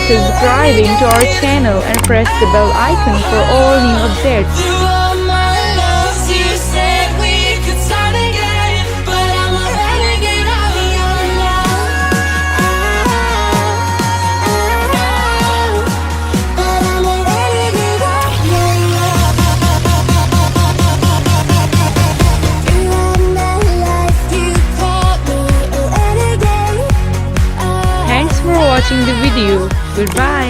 forget to subscribe to our channel and press the bell icon for all new updates. You are my loves, you said we could start again, but I'm a renegade of your love. But I'm a renegade of your love. You are my life, you called me a renegade. Thanks for watching the video. Goodbye.